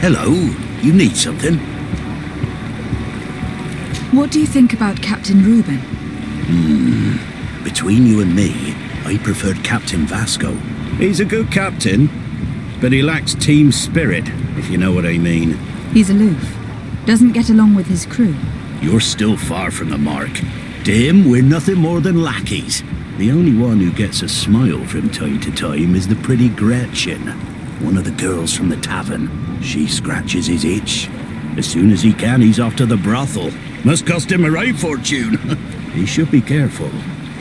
Hello. You need something? What do you think about Captain Reuben? Between you and me, I preferred Captain Vasco. He's a good captain, but he lacks team spirit, if you know what I mean. He's aloof. Doesn't get along with his crew. You're still far from the mark. To him, we're nothing more than lackeys. The only one who gets a smile from time to time is the pretty Gretchen, one of the girls from the tavern. She scratches his itch. As soon as he can, he's off to the brothel. Must cost him a right fortune. He should be careful.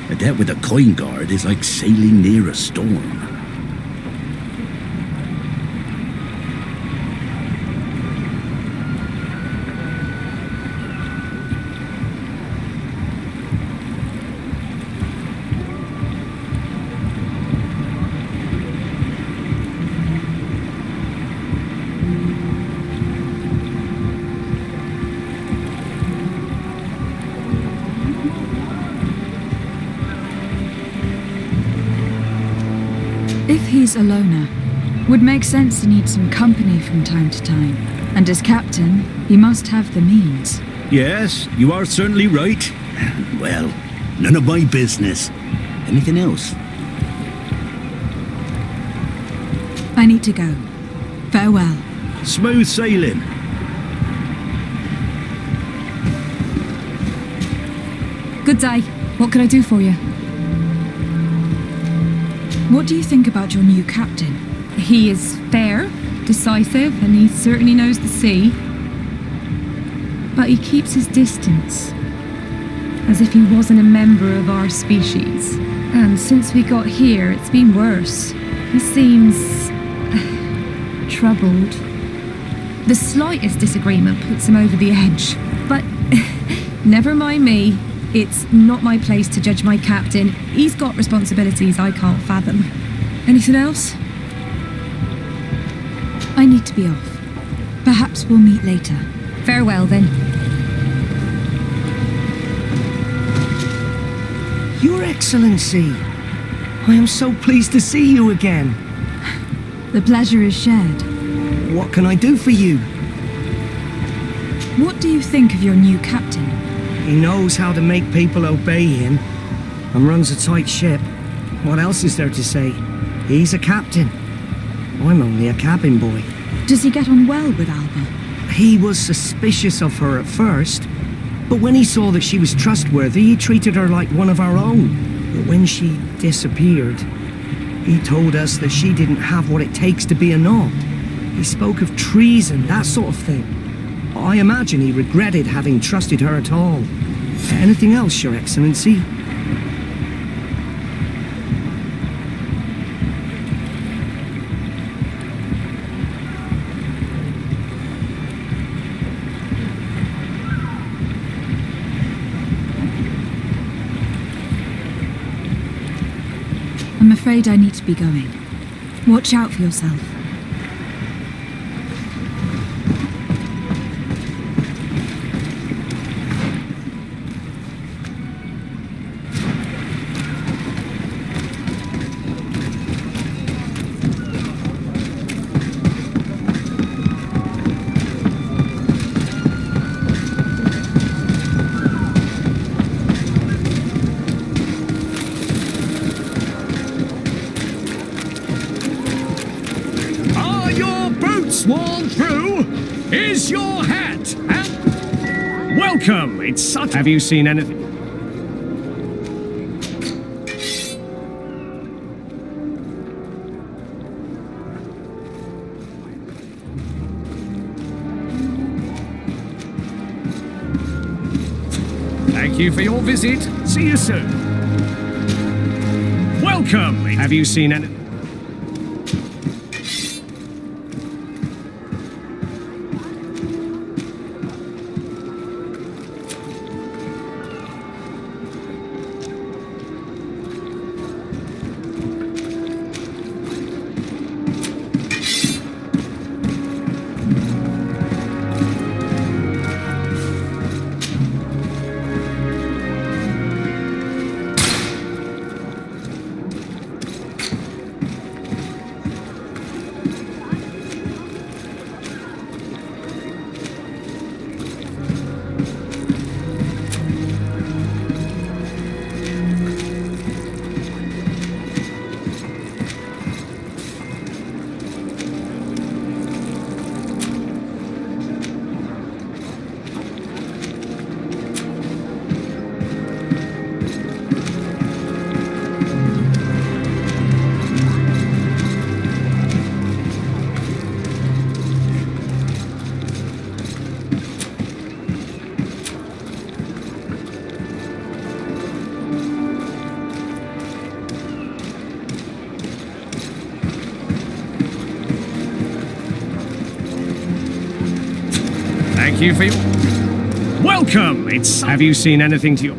A debt with a coin guard is like sailing near a storm. If he's a loner, would make sense to need some company from time to time. And as captain, he must have the means. Yes, you are certainly right. Well, none of my business. Anything else? I need to go. Farewell. Smooth sailing. Good day. What can I do for you? What do you think about your new captain? He is fair, decisive, and he certainly knows the sea. But he keeps his distance, as if he wasn't a member of our species. And since we got here, it's been worse. He seems troubled. The slightest disagreement puts him over the edge. But never mind me. It's not my place to judge my captain. He's got responsibilities I can't fathom. Anything else? I need to be off. Perhaps we'll meet later. Farewell, then. Your Excellency, I am so pleased to see you again. The pleasure is shared. What can I do for you? What do you think of your new captain? He knows how to make people obey him and runs a tight ship. What else is there to say? He's a captain. I'm only a cabin boy. Does he get on well with Alba? He was suspicious of her at first, but when he saw that she was trustworthy, he treated her like one of our own. But when she disappeared, he told us that she didn't have what it takes to be a Nod. He spoke of treason, that sort of thing. I imagine he regretted having trusted her at all. Anything else, Your Excellency? I'm afraid I need to be going. Watch out for yourself. Sworn through is your hat and welcome. It's such. Have you seen anything? Thank you for your visit. See you soon. Welcome. Have you seen anything? Thank you for your... Welcome! Have you seen anything to your...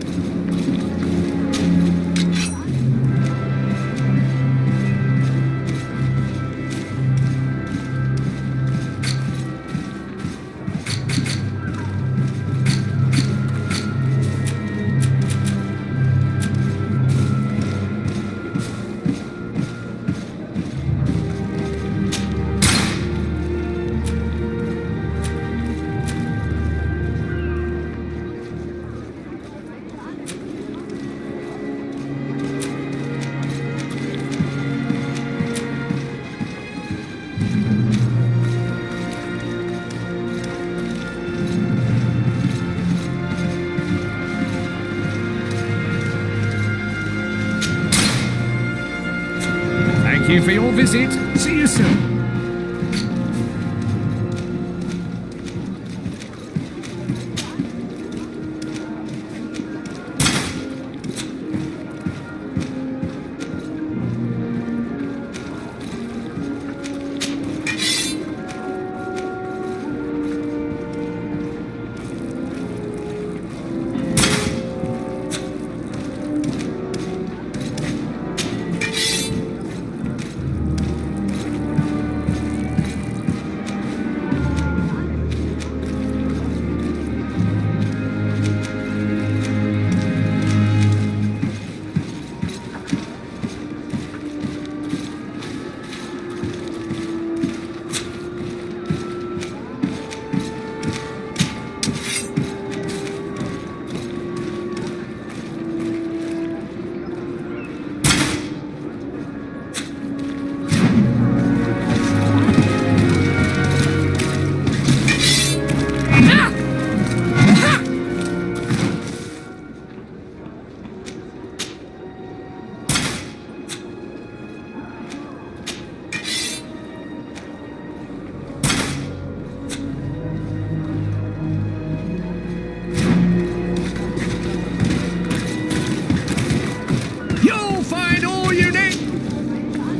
Thank you for your visit. See you soon.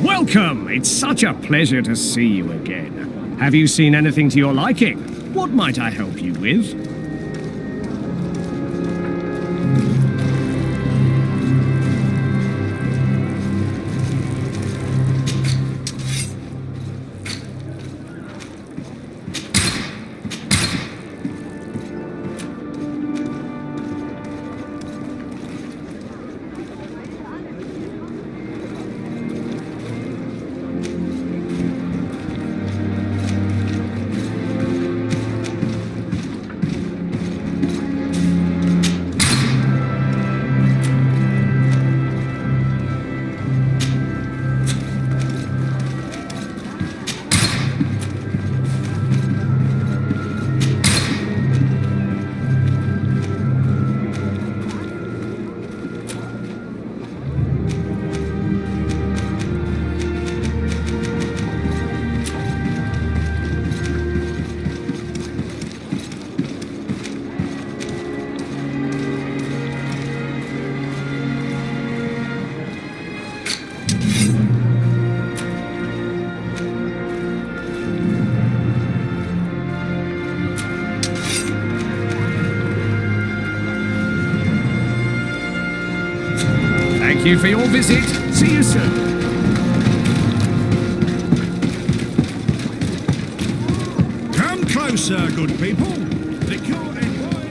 Welcome! It's such a pleasure to see you again. Have you seen anything to your liking? What might I help you with? Thank you for your visit. See you soon. Come closer, good people. The Golden Wine.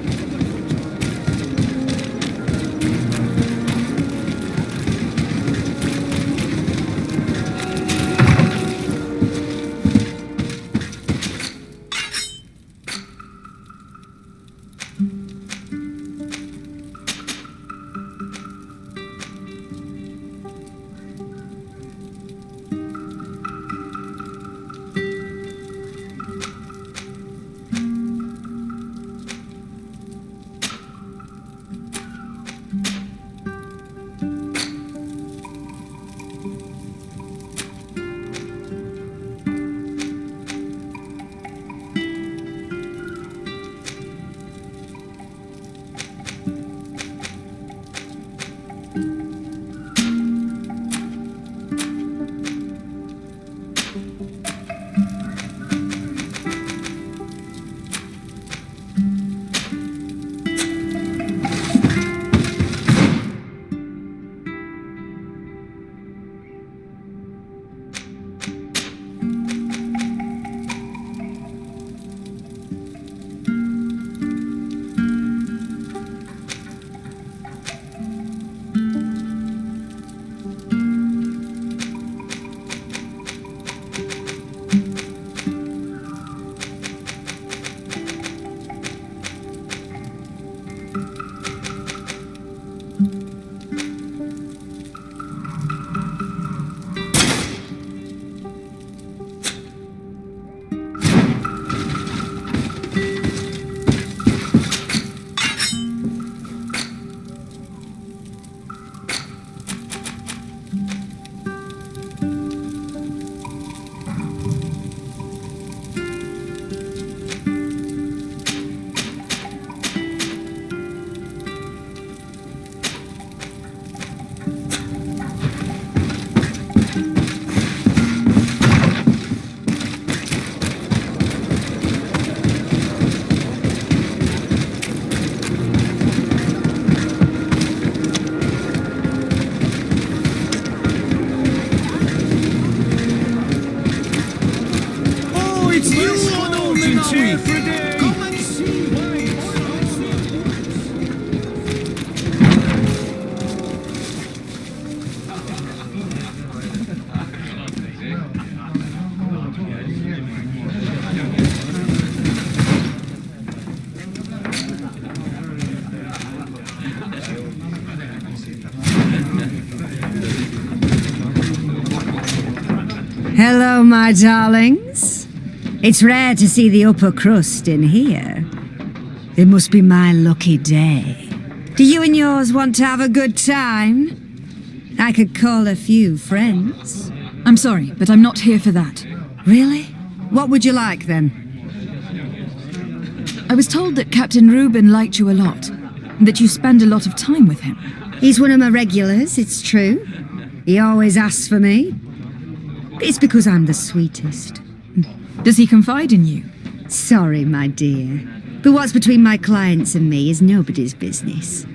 Come and see my Hello, my darlings. It's rare to see the upper crust in here. It must be my lucky day. Do you and yours want to have a good time? I could call a few friends. I'm sorry, but I'm not here for that. Really? What would you like then? I was told that Captain Reuben liked you a lot, and that you spend a lot of time with him. He's one of my regulars, it's true. He always asks for me. It's because I'm the sweetest. Does he confide in you? Sorry, my dear. But what's between my clients and me is nobody's business.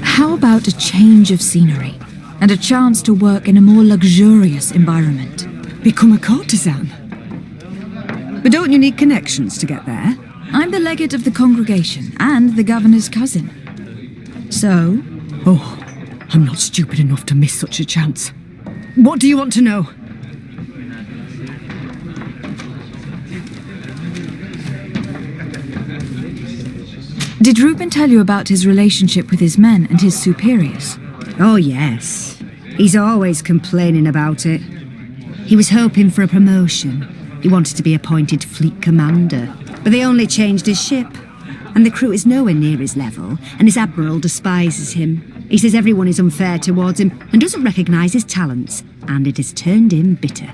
How about a change of scenery and a chance to work in a more luxurious environment? Become a courtesan? But don't you need connections to get there? I'm the legate of the congregation and the governor's cousin. So? Oh, I'm not stupid enough to miss such a chance. What do you want to know? Did Reuben tell you about his relationship with his men and his superiors? Oh, yes. He's always complaining about it. He was hoping for a promotion. He wanted to be appointed fleet commander, but they only changed his ship. And the crew is nowhere near his level, and his admiral despises him. He says everyone is unfair towards him and doesn't recognise his talents, and it has turned him bitter.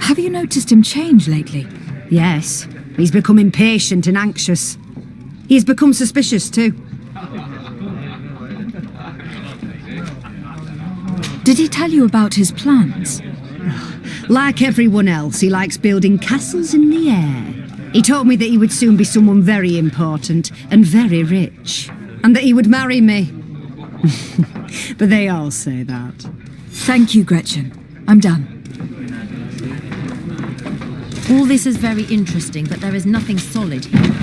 Have you noticed him change lately? Yes, he's become impatient and anxious. He has become suspicious too. Did he tell you about his plans? Like everyone else, he likes building castles in the air. He told me that he would soon be someone very important and very rich, and that he would marry me. But they all say that. Thank you, Gretchen. I'm done. All this is very interesting, but there is nothing solid here.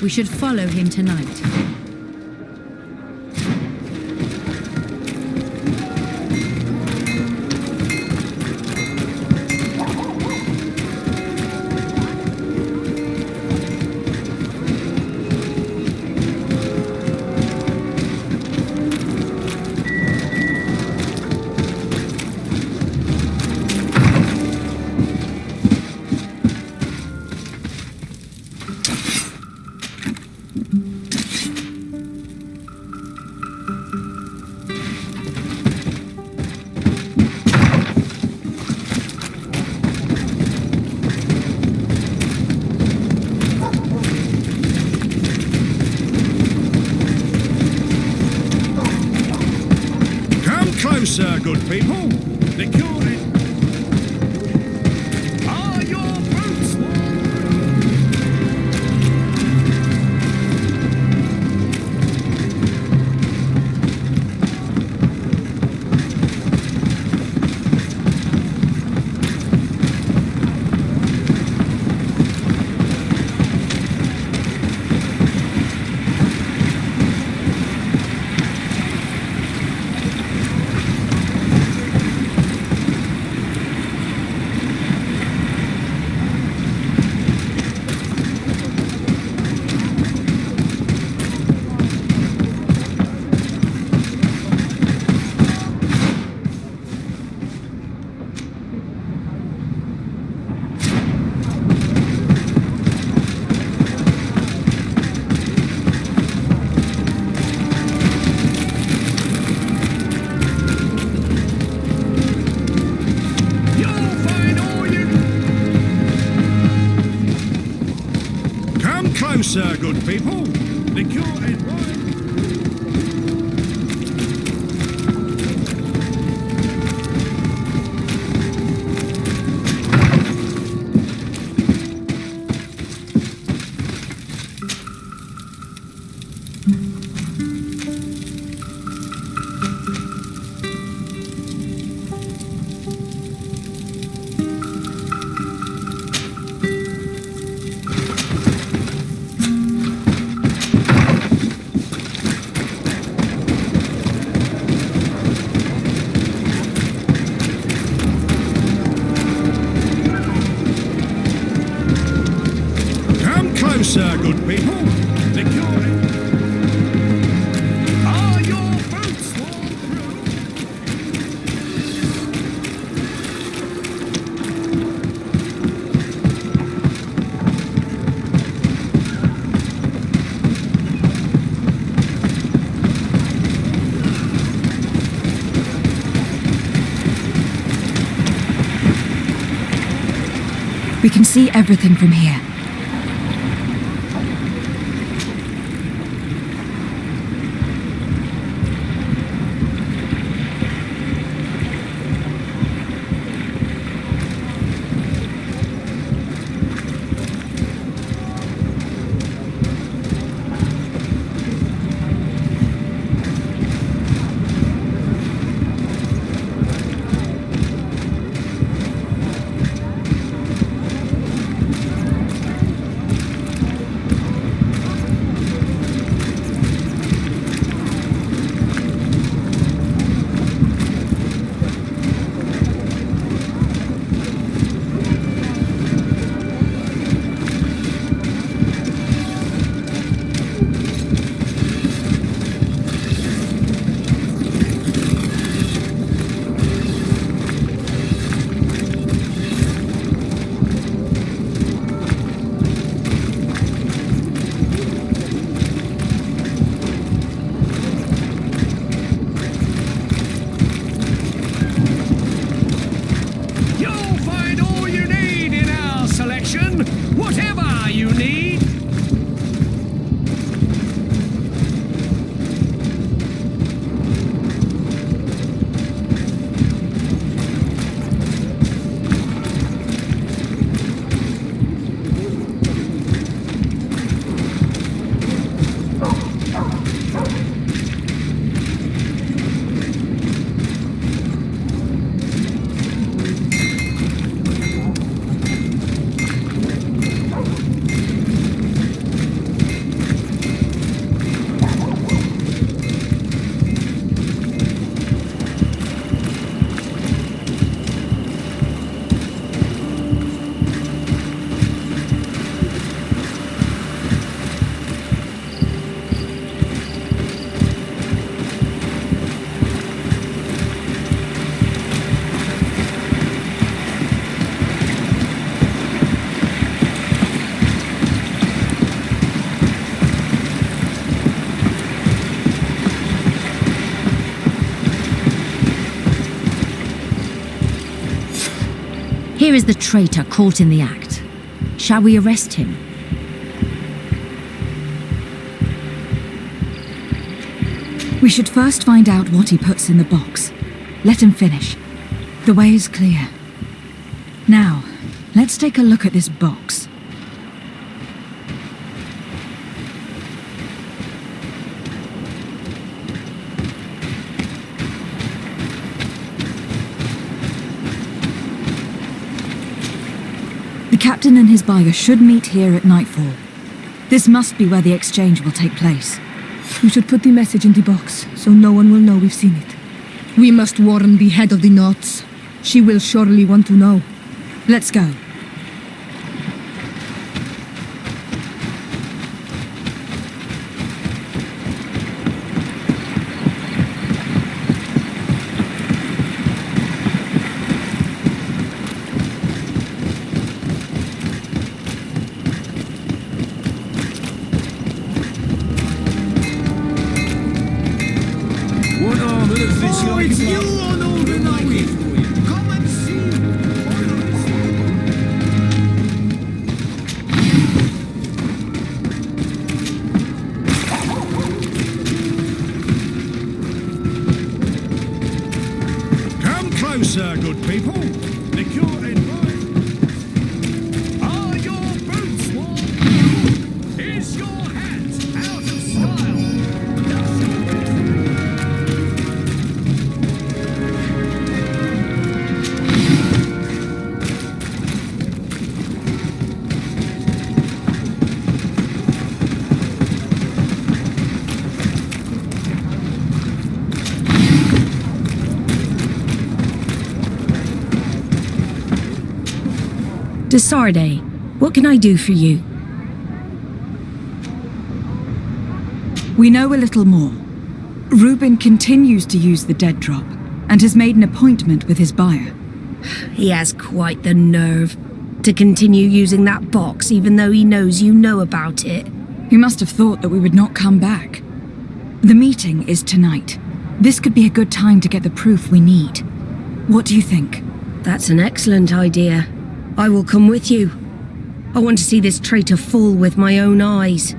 We should follow him tonight. Closer, good people. The cure is... Are your boots closer, good people. The cure is right. closer, good people. The cure. Are your boots worn through? We can see everything from here. Whatever you need. Here is the traitor caught in the act. Shall we arrest him? We should first find out what he puts in the box. Let him finish. The way is clear. Now, let's take a look at this box. The captain and his buyer should meet here at nightfall. This must be where the exchange will take place. We should put the message in the box, so no one will know we've seen it. We must warn the head of the knots. She will surely want to know. Let's go. Closer, good people. The cure in mind. Are your boots warm? Is your hat out of style? Desarde, what can I do for you? We know a little more. Reuben continues to use the dead drop and has made an appointment with his buyer. He has quite the nerve to continue using that box even though he knows you know about it. He must have thought that we would not come back. The meeting is tonight. This could be a good time to get the proof we need. What do you think? That's an excellent idea. I will come with you. I want to see this traitor fall with my own eyes.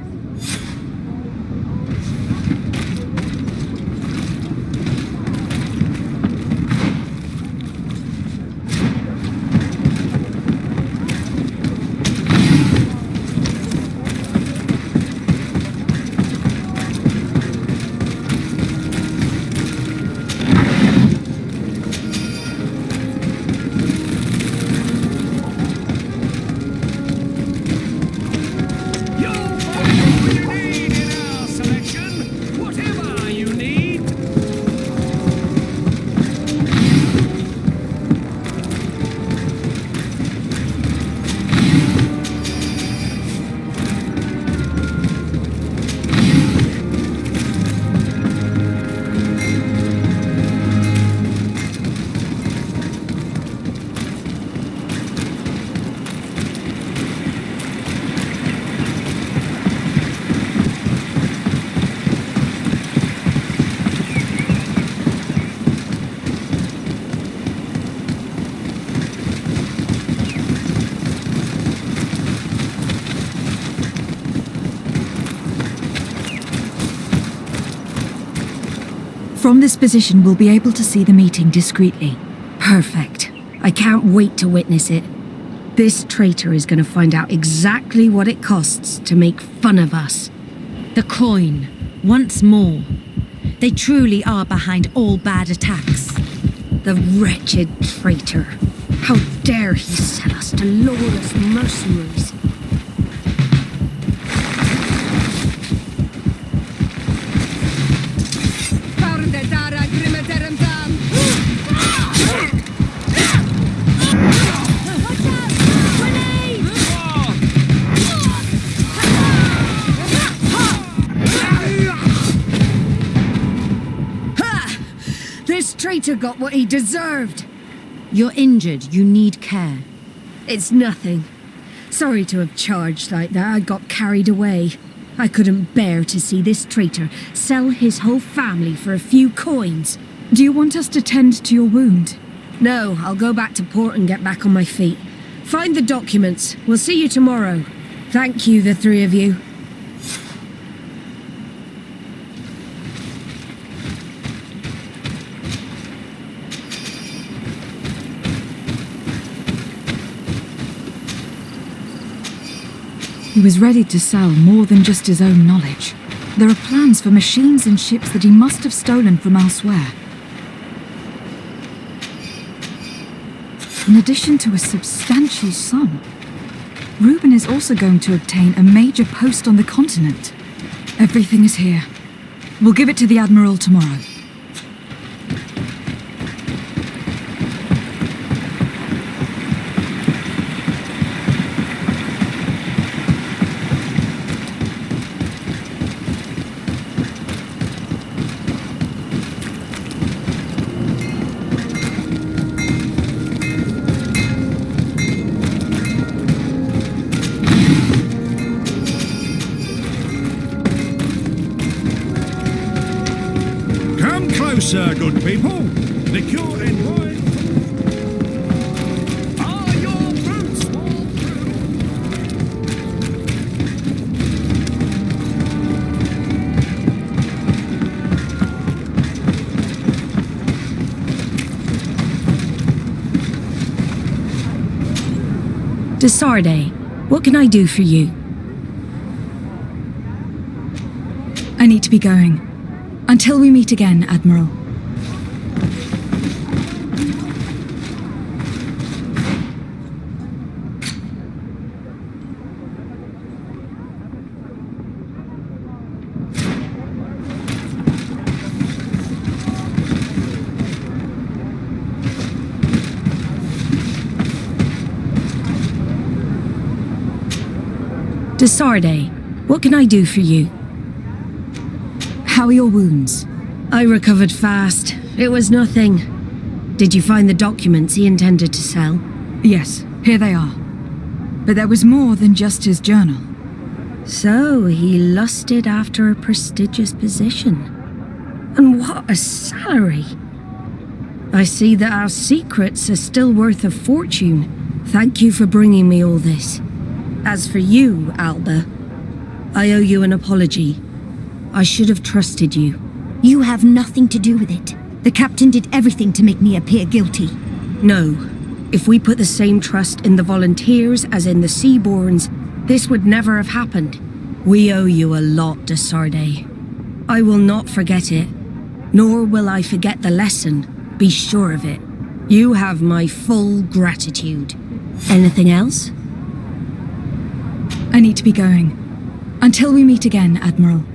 From this position, we'll be able to see the meeting discreetly. Perfect. I can't wait to witness it. This traitor is going to find out exactly what it costs to make fun of us. The coin, once more. They truly are behind all bad attacks. The wretched traitor. How dare he sell us to lawless mercenaries? This traitor got what he deserved. You're injured. You need care. It's nothing. Sorry to have charged like that. I got carried away. I couldn't bear to see this traitor sell his whole family for a few coins. Do you want us to tend to your wound? No, I'll go back to port and get back on my feet. Find the documents. We'll see you tomorrow. Thank you, the three of you. He was ready to sell more than just his own knowledge. There are plans for machines and ships that he must have stolen from elsewhere. In addition to a substantial sum, Reuben is also going to obtain a major post on the continent. Everything is here. We'll give it to the Admiral tomorrow. Closer, good people. Liqueur and wine. Are your boots all through? Desarde, what can I do for you? I need to be going. Until we meet again, Admiral. Desarde, what can I do for you? How are your wounds? I recovered fast. It was nothing. Did you find the documents he intended to sell? Yes, here they are. But there was more than just his journal. So he lusted after a prestigious position. And what a salary! I see that our secrets are still worth a fortune. Thank you for bringing me all this. As for you, Alba, I owe you an apology. I should have trusted you. You have nothing to do with it. The captain did everything to make me appear guilty. No. If we put the same trust in the volunteers as in the Seaborns, this would never have happened. We owe you a lot, de Sarde. I will not forget it, nor will I forget the lesson. Be sure of it. You have my full gratitude. Anything else? I need to be going. Until we meet again, Admiral.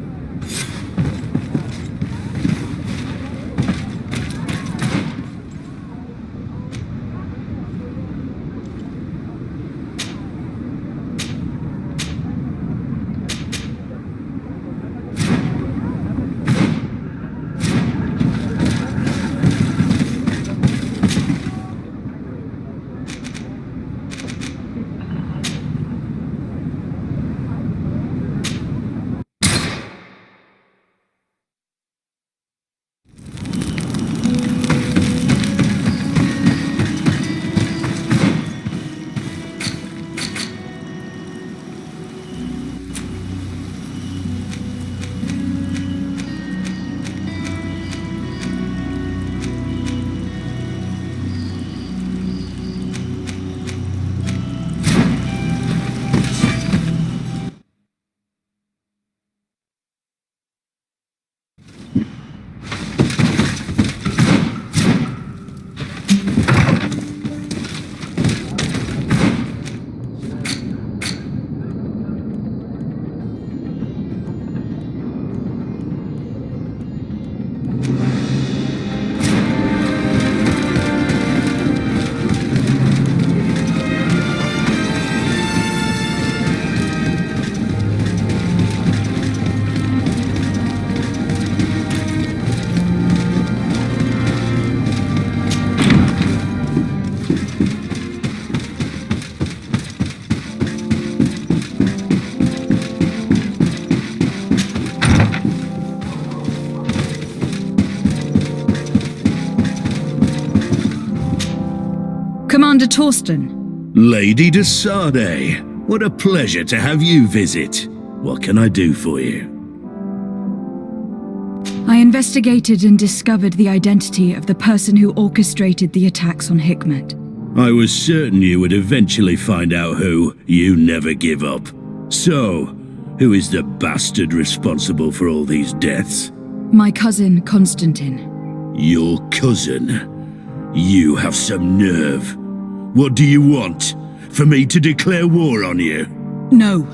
Commander Torsten. Lady de Sarde, what a pleasure to have you visit. What can I do for you? I investigated and discovered the identity of the person who orchestrated the attacks on Hikmet. I was certain you would eventually find out who. You never give up. So, who is the bastard responsible for all these deaths? My cousin, Constantine. Your cousin? You have some nerve. What do you want? For me to declare war on you? No.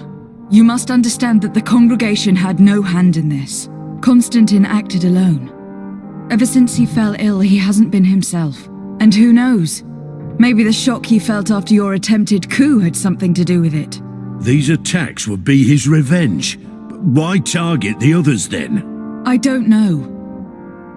You must understand that the congregation had no hand in this. Constantine acted alone. Ever since he fell ill, he hasn't been himself. And who knows? Maybe the shock he felt after your attempted coup had something to do with it. These attacks would be his revenge. Why target the others then? I don't know.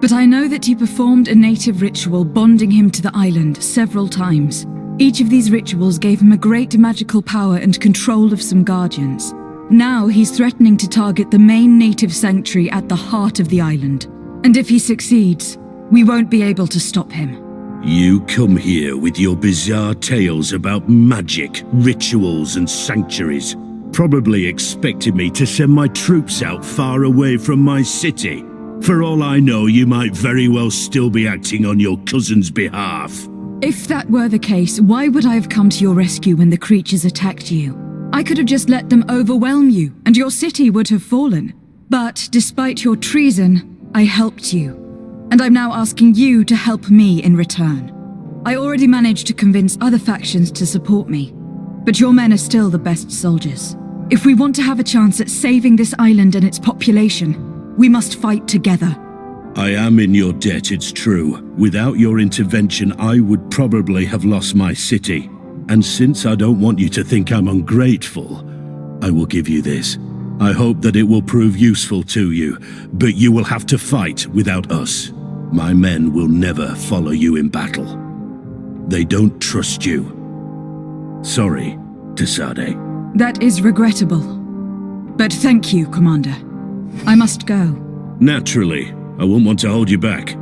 But I know that he performed a native ritual bonding him to the island several times. Each of these rituals gave him a great magical power and control of some guardians. Now he's threatening to target the main native sanctuary at the heart of the island. And if he succeeds, we won't be able to stop him. You come here with your bizarre tales about magic, rituals and sanctuaries, probably expecting me to send my troops out far away from my city. For all I know, you might very well still be acting on your cousin's behalf. If that were the case, why would I have come to your rescue when the creatures attacked you? I could have just let them overwhelm you, and your city would have fallen. But despite your treason, I helped you. And I'm now asking you to help me in return. I already managed to convince other factions to support me, but your men are still the best soldiers. If we want to have a chance at saving this island and its population, we must fight together. I am in your debt, it's true. Without your intervention, I would probably have lost my city. And since I don't want you to think I'm ungrateful, I will give you this. I hope that it will prove useful to you, but you will have to fight without us. My men will never follow you in battle. They don't trust you. Sorry, Tesade. That is regrettable. But thank you, Commander. I must go. Naturally, I won't want to hold you back.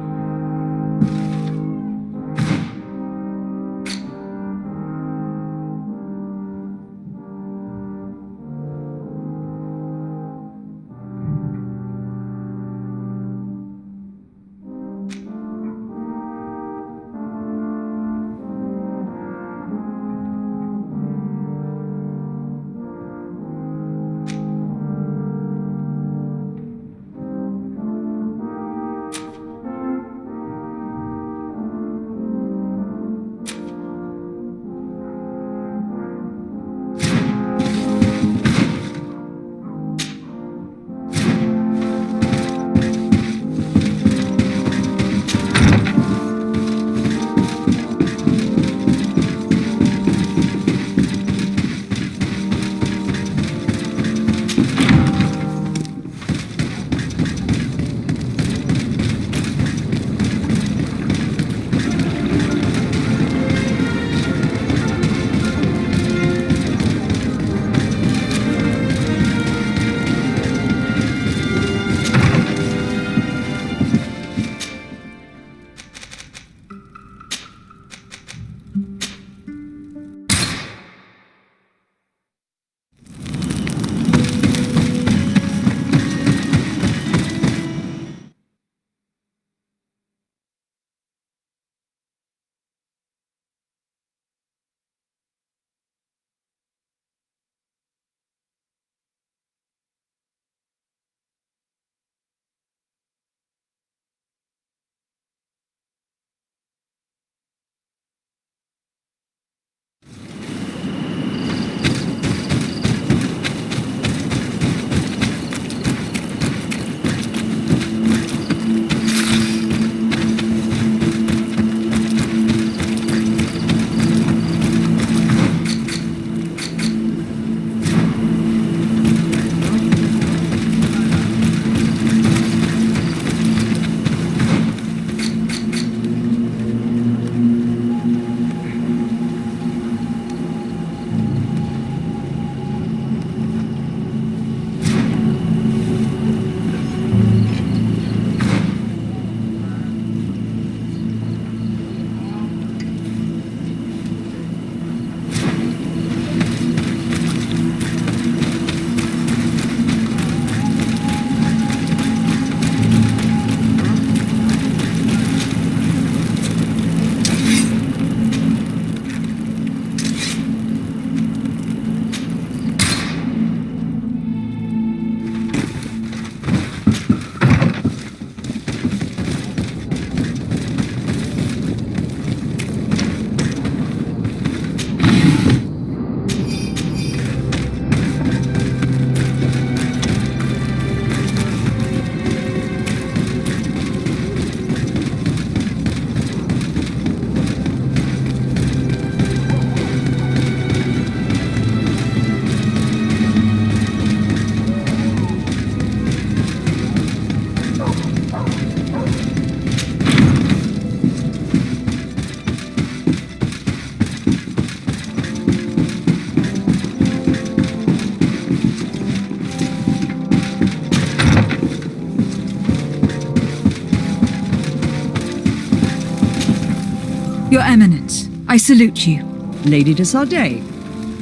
Your Eminence, I salute you. Lady de Sardet,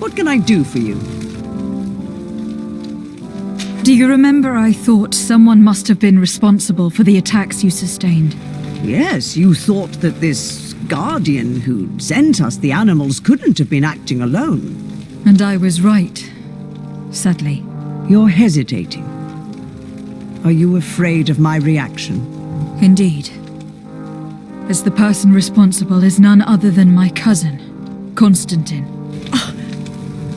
what can I do for you? Do you remember I thought someone must have been responsible for the attacks you sustained? Yes, you thought that this guardian who sent us the animals couldn't have been acting alone. And I was right, sadly. You're hesitating. Are you afraid of my reaction? Indeed. As the person responsible is none other than my cousin, Constantine.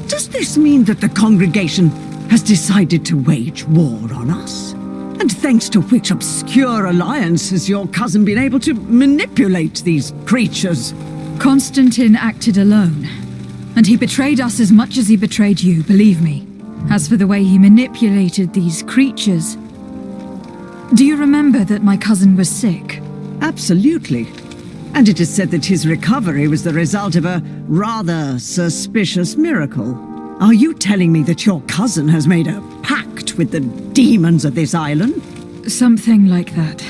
Does this mean that the congregation has decided to wage war on us? And thanks to which obscure alliance has your cousin been able to manipulate these creatures? Constantine acted alone, and he betrayed us as much as he betrayed you, believe me. As for the way he manipulated these creatures, do you remember that my cousin was sick? Absolutely. And it is said that his recovery was the result of a rather suspicious miracle. Are you telling me that your cousin has made a pact with the demons of this island? Something like that.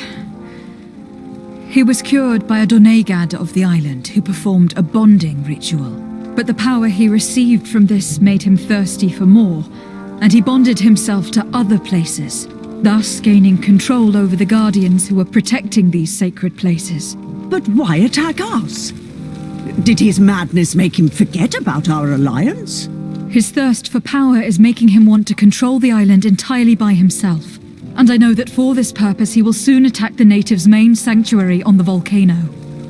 He was cured by a Donegad of the island who performed a bonding ritual. But the power he received from this made him thirsty for more, and he bonded himself to other places, thus gaining control over the guardians who were protecting these sacred places. But why attack us? Did his madness make him forget about our alliance? His thirst for power is making him want to control the island entirely by himself. And I know that for this purpose he will soon attack the natives' main sanctuary on the volcano.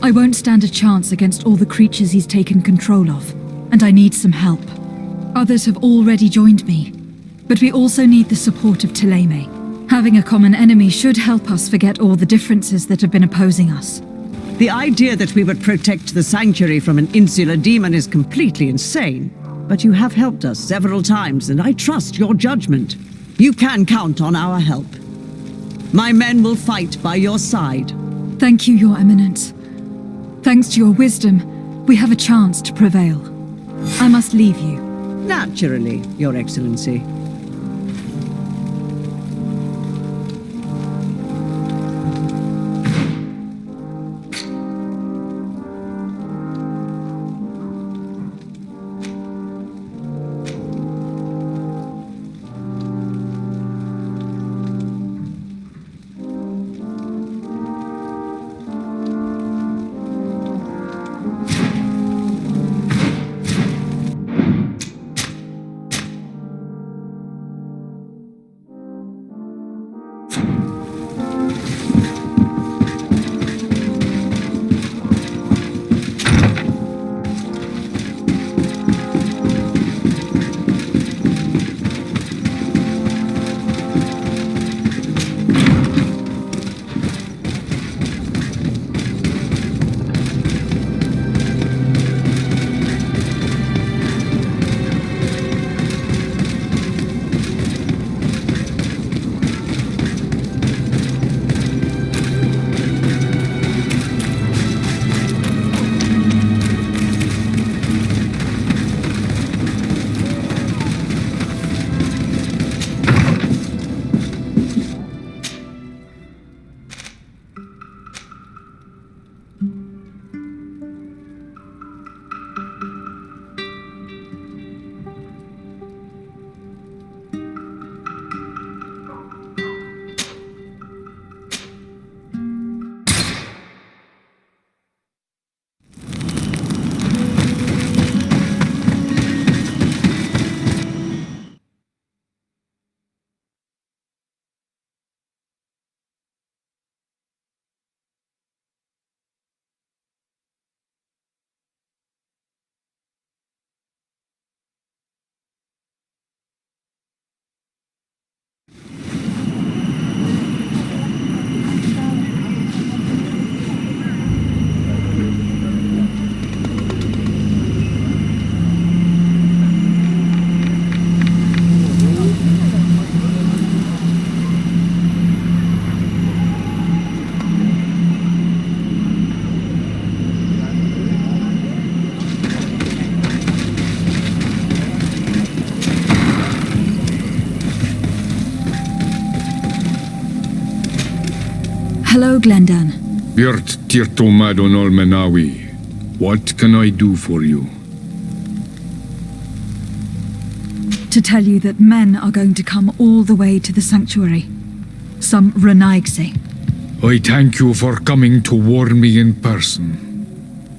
I won't stand a chance against all the creatures he's taken control of, and I need some help. Others have already joined me, but we also need the support of Teleme. Having a common enemy should help us forget all the differences that have been opposing us. The idea that we would protect the sanctuary from an insular demon is completely insane. But you have helped us several times, and I trust your judgment. You can count on our help. My men will fight by your side. Thank you, Your Eminence. Thanks to your wisdom, we have a chance to prevail. I must leave you. Naturally, Your Excellency. Hello, Glendan. Birt Tirtomadon Olmenawi. What can I do for you? To tell you that men are going to come all the way to the sanctuary. Some Renaigse. I thank you for coming to warn me in person.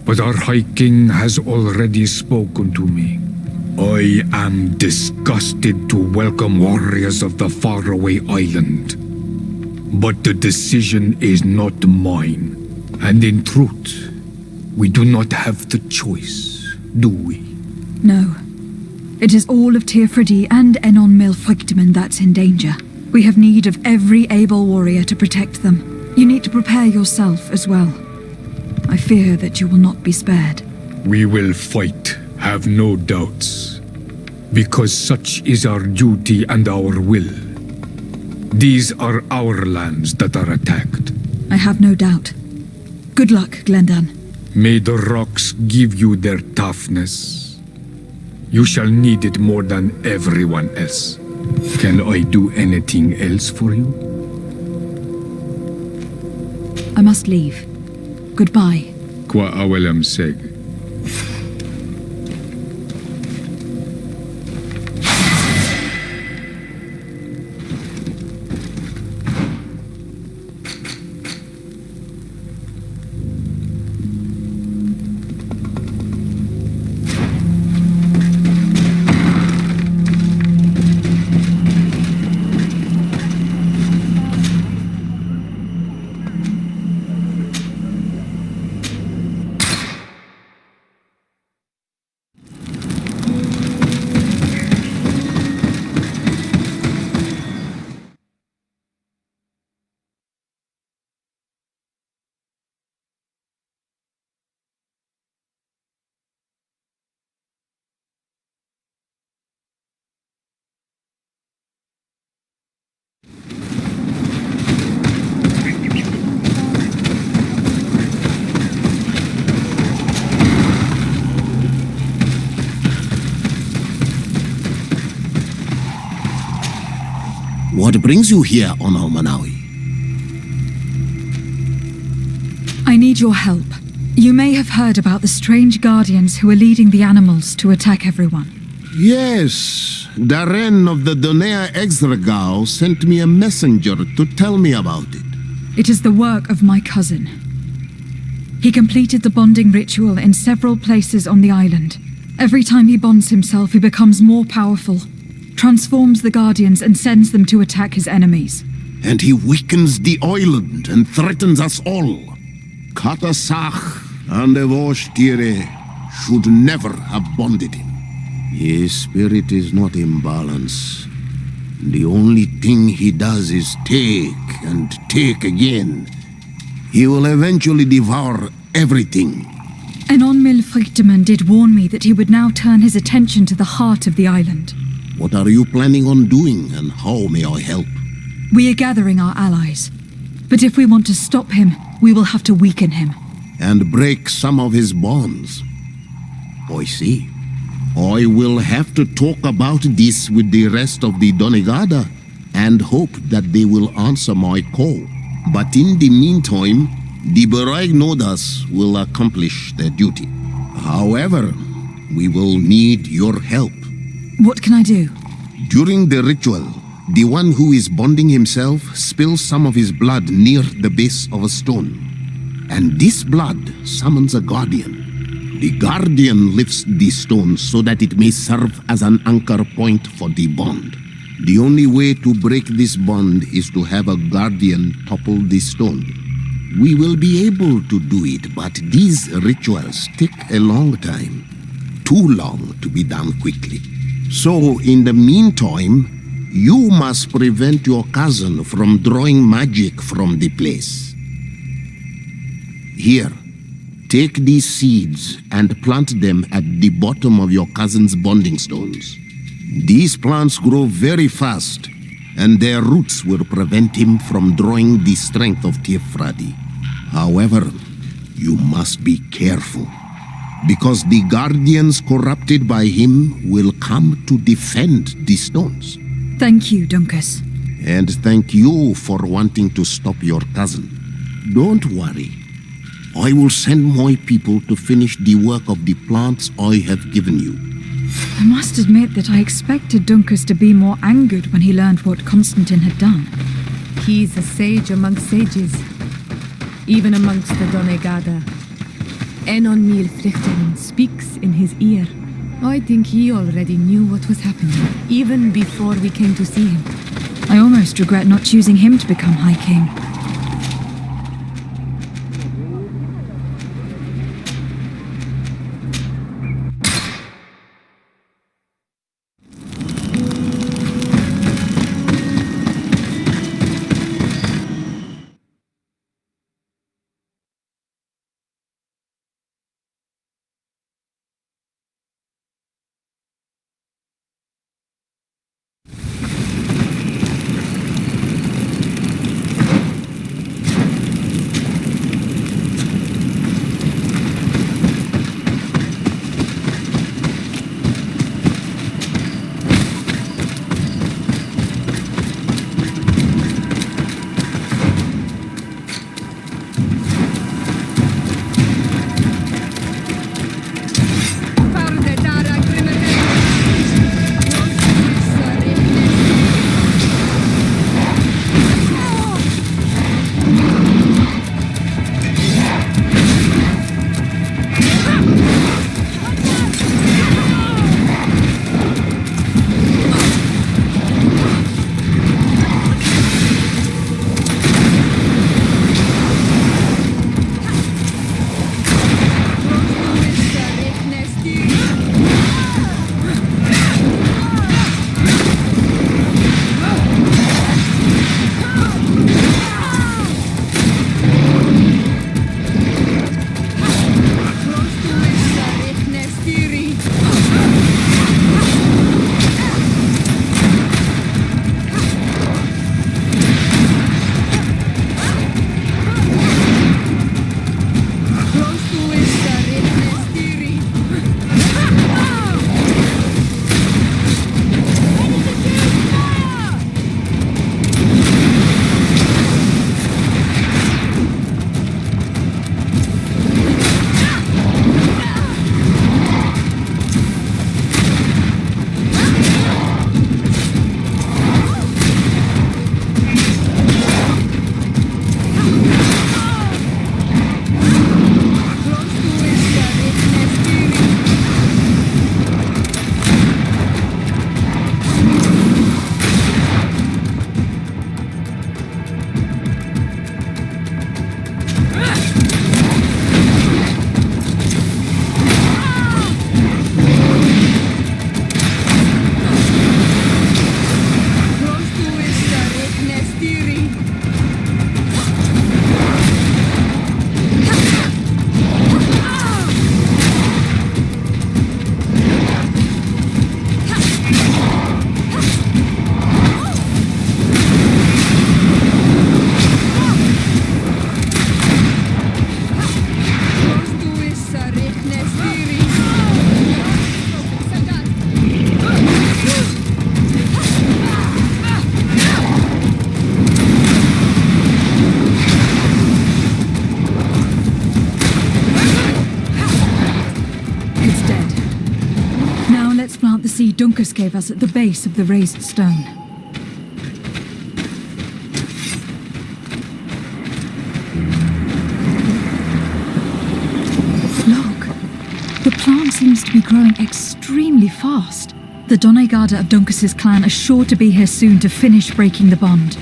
But our High King has already spoken to me. I am disgusted to welcome warriors of the faraway island. But the decision is not mine. And in truth, we do not have the choice, do we? No. It is all of Teofridi and Enon Milfigtiman that's in danger. We have need of every able warrior to protect them. You need to prepare yourself as well. I fear that you will not be spared. We will fight, have no doubts. Because such is our duty and our will. These are our lands that are attacked. I have no doubt. Good luck, Glendan. May the rocks give you their toughness. You shall need it more than everyone else. Can I do anything else for you? I must leave. Goodbye. Qua awelam seg. What brings you here on Manawi? I need your help. You may have heard about the strange guardians who are leading the animals to attack everyone. Yes, Darren of the Donea Exregao sent me a messenger to tell me about it. It is the work of my cousin. He completed the bonding ritual in several places on the island. Every time he bonds himself, he becomes more powerful, transforms the guardians and sends them to attack his enemies. And he weakens the island and threatens us all. Katasach and Evosh Tire should never have bonded him. His spirit is not in balance. The only thing he does is take and take again. He will eventually devour everything. Enonmil Frichtemann did warn me that he would now turn his attention to the heart of the island. What are you planning on doing, and how may I help? We are gathering our allies. But if we want to stop him, we will have to weaken him. And break some of his bonds. I see. I will have to talk about this with the rest of the Donegada and hope that they will answer my call. But in the meantime, the Beraig Nodas will accomplish their duty. However, we will need your help. What can I do? During the ritual, the one who is bonding himself spills some of his blood near the base of a stone. And this blood summons a guardian. The guardian lifts the stone so that it may serve as an anchor point for the bond. The only way to break this bond is to have a guardian topple the stone. We will be able to do it, but these rituals take a long time. Too long to be done quickly. So, in the meantime, you must prevent your cousin from drawing magic from the place. Here, take these seeds and plant them at the bottom of your cousin's bonding stones. These plants grow very fast, and their roots will prevent him from drawing the strength of Tiefradi. However, you must be careful, because the guardians corrupted by him will come to defend the stones. Thank you, Dunkus. And thank you for wanting to stop your cousin. Don't worry. I will send my people to finish the work of the plants I have given you. I must admit that I expected Dunkus to be more angered when he learned what Constantine had done. He's a sage amongst sages, even amongst the Donegada. Enonmil Frichtemann speaks in his ear. I think he already knew what was happening, even before we came to see him. I almost regret not choosing him to become High King. plant the seed Dunkus gave us at the base of the raised stone. Look, the plant seems to be growing extremely fast. The Donegada of Dunkus's clan are sure to be here soon to finish breaking the bond.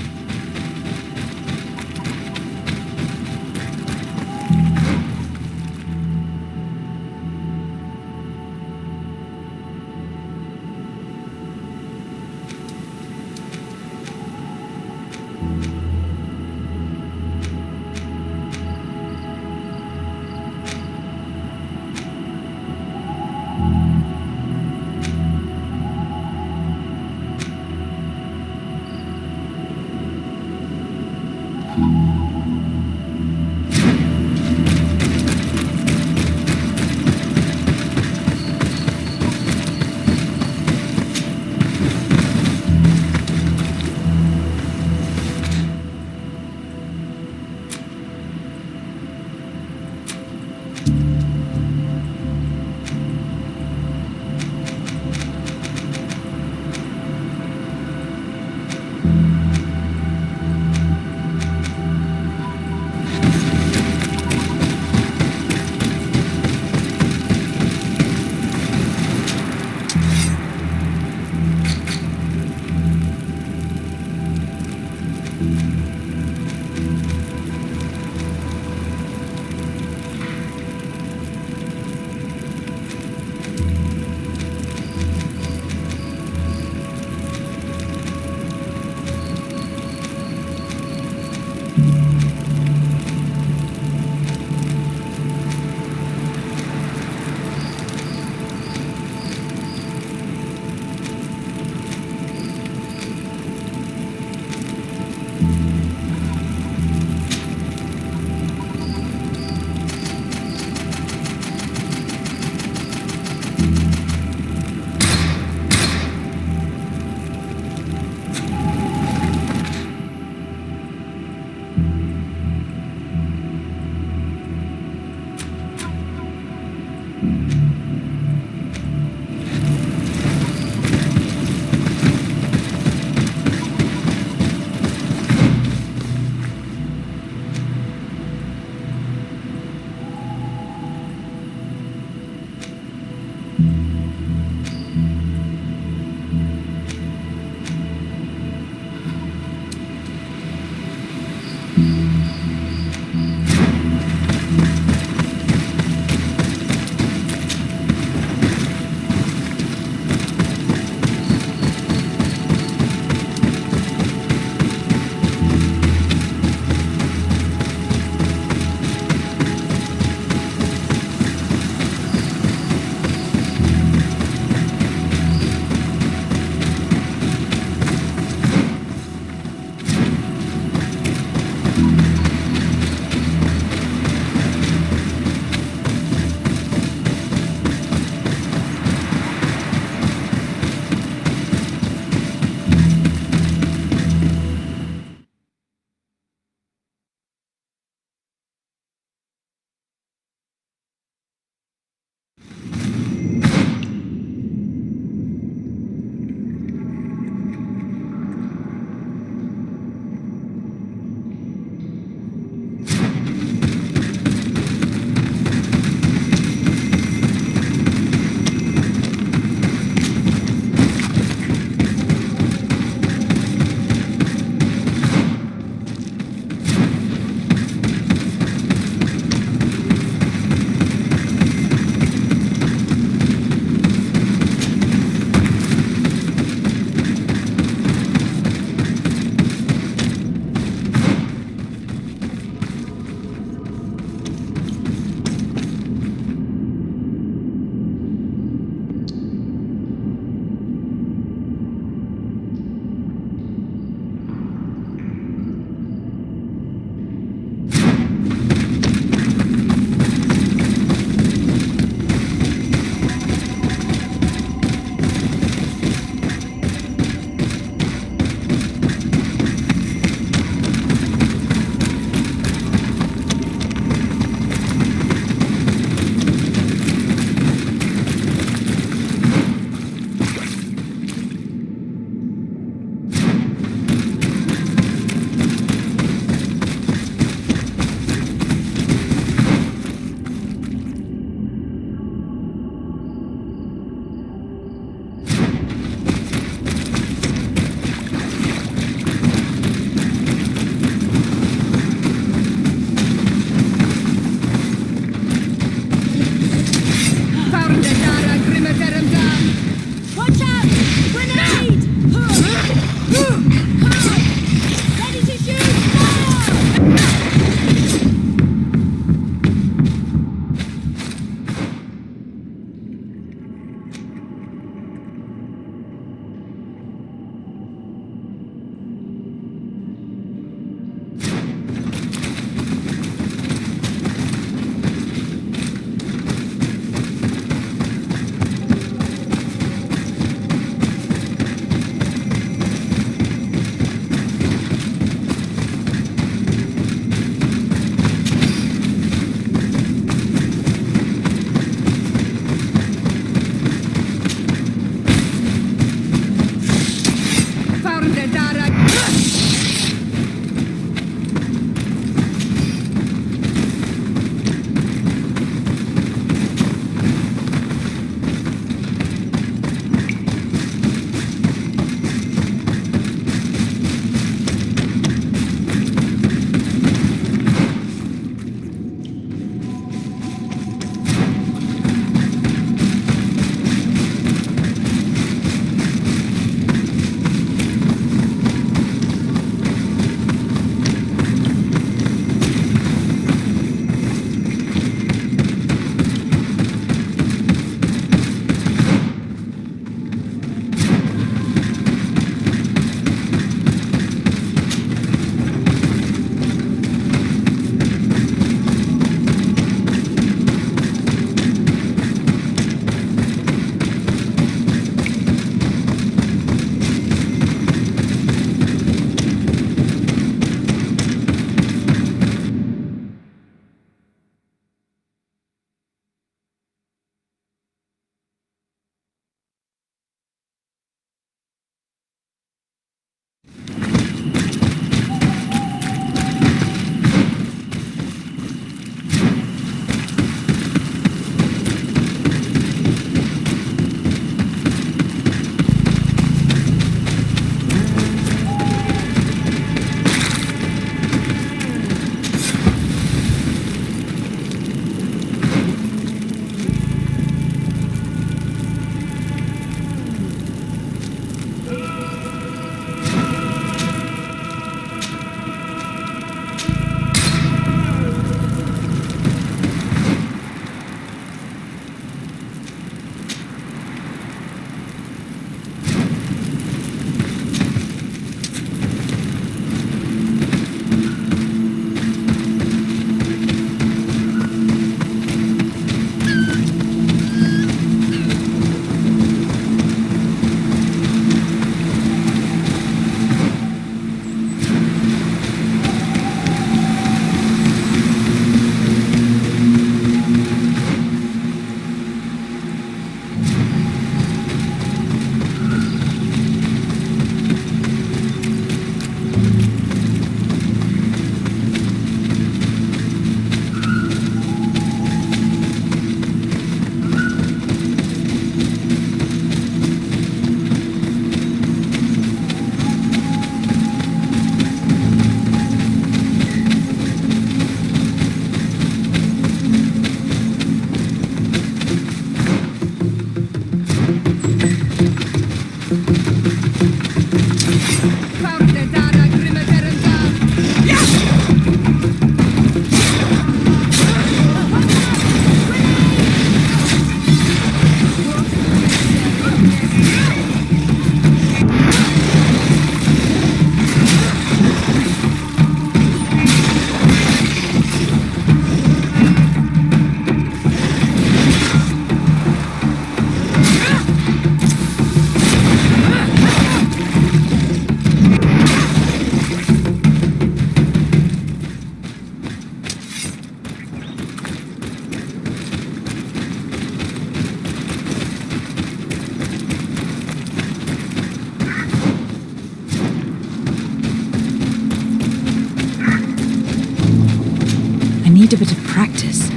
need a bit of practice.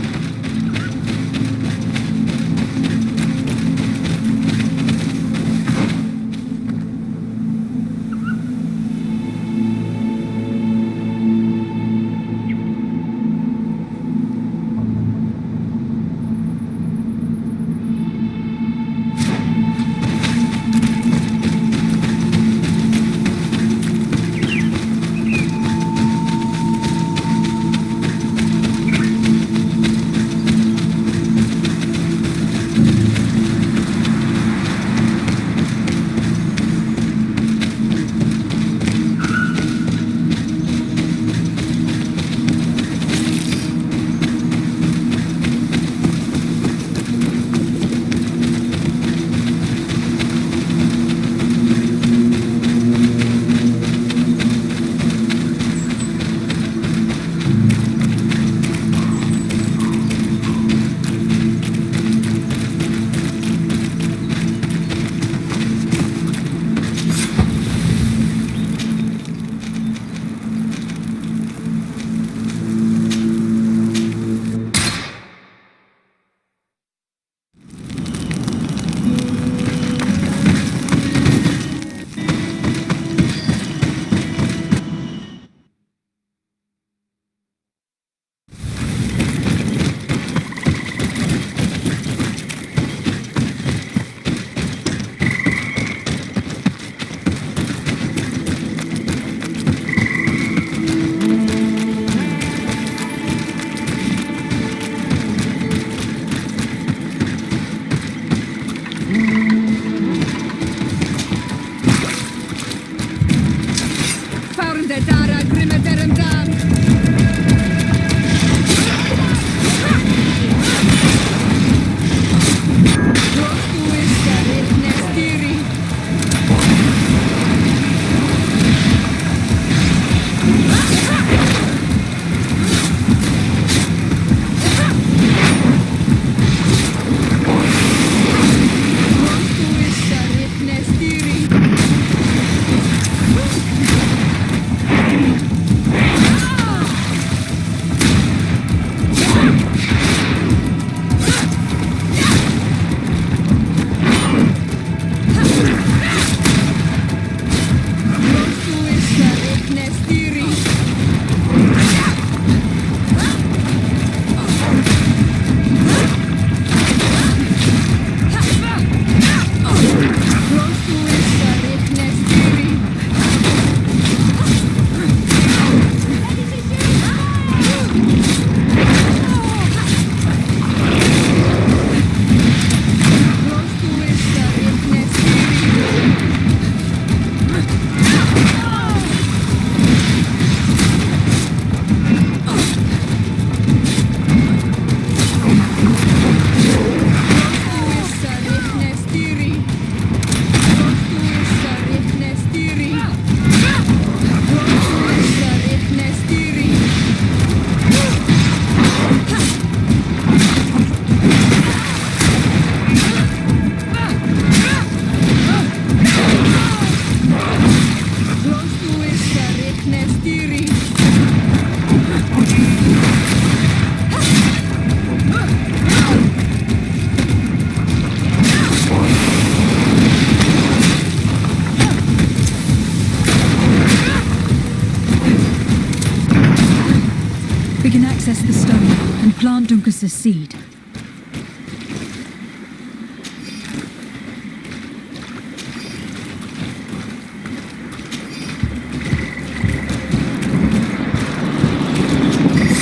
Access the stone and plant Dunkus's seed.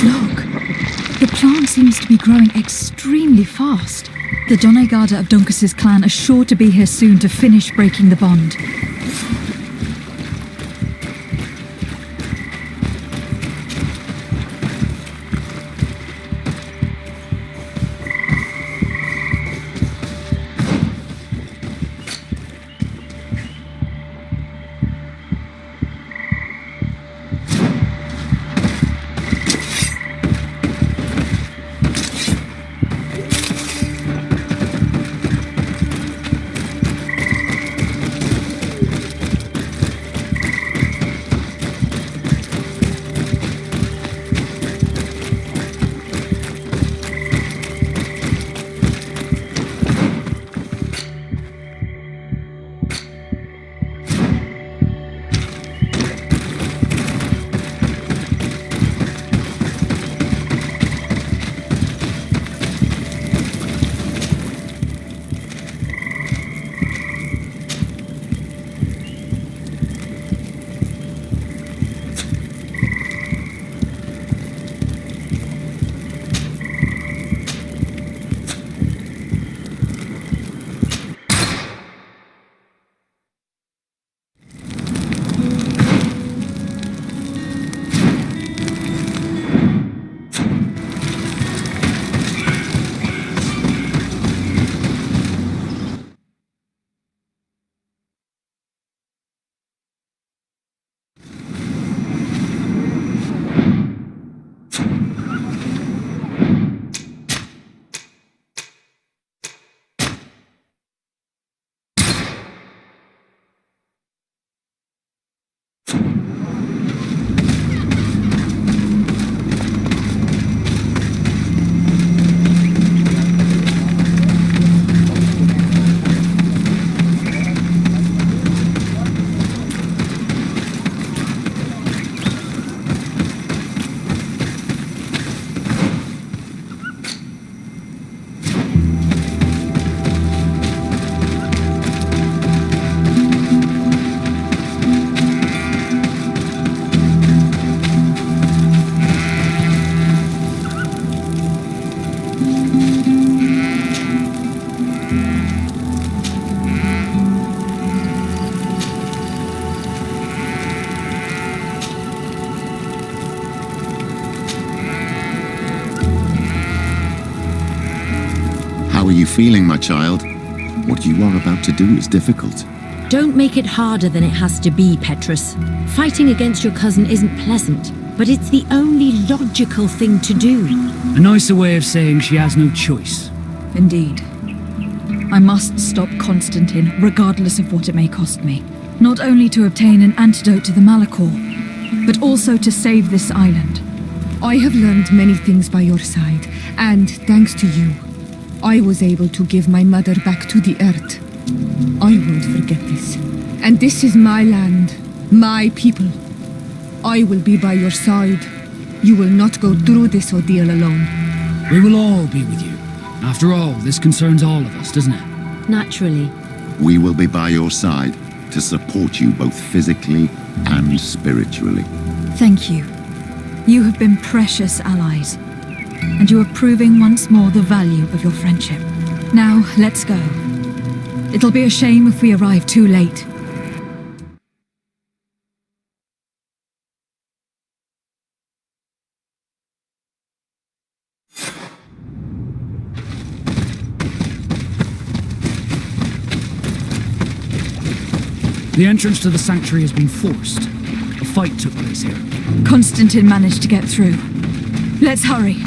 Look, the plant seems to be growing extremely fast. The Doneigada of Dunkus's clan are sure to be here soon to finish breaking the bond. feeling, my child. What you are about to do is difficult. Don't make it harder than it has to be, Petrus. Fighting against your cousin isn't pleasant, but it's the only logical thing to do. A nicer way of saying she has no choice. Indeed. I must stop Constantine, regardless of what it may cost me. Not only to obtain an antidote to the Malachor, but also to save this island. I have learned many things by your side, and thanks to you, I was able to give my mother back to the earth. I won't forget this. And this is my land, my people. I will be by your side. You will not go through this ordeal alone. We will all be with you. After all, this concerns all of us, doesn't it? Naturally. We will be by your side to support you both physically and spiritually. Thank you. You have been precious allies, and you are proving once more the value of your friendship. Now, let's go. It'll be a shame if we arrive too late. The entrance to the sanctuary has been forced. A fight took place here. Constantine managed to get through. Let's hurry.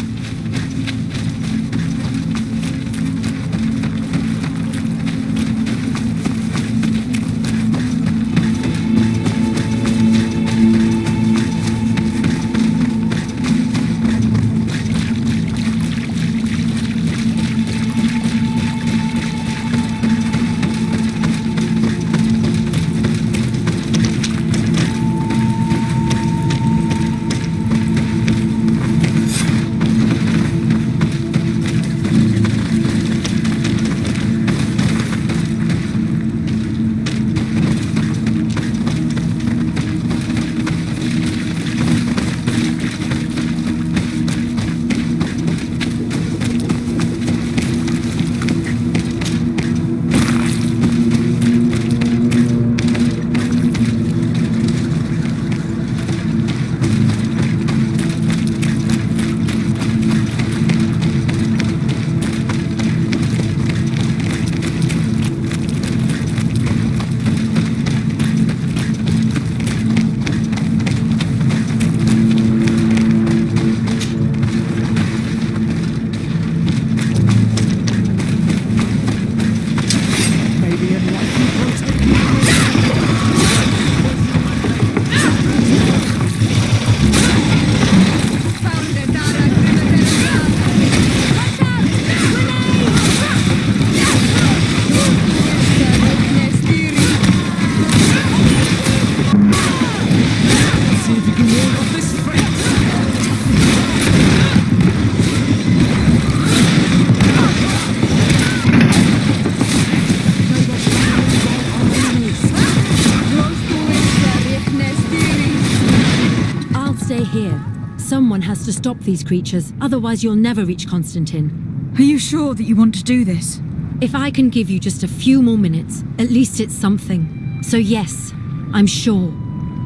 Someone has to stop these creatures, otherwise you'll never reach Constantine. Are you sure that you want to do this? If I can give you just a few more minutes, at least it's something. So yes, I'm sure.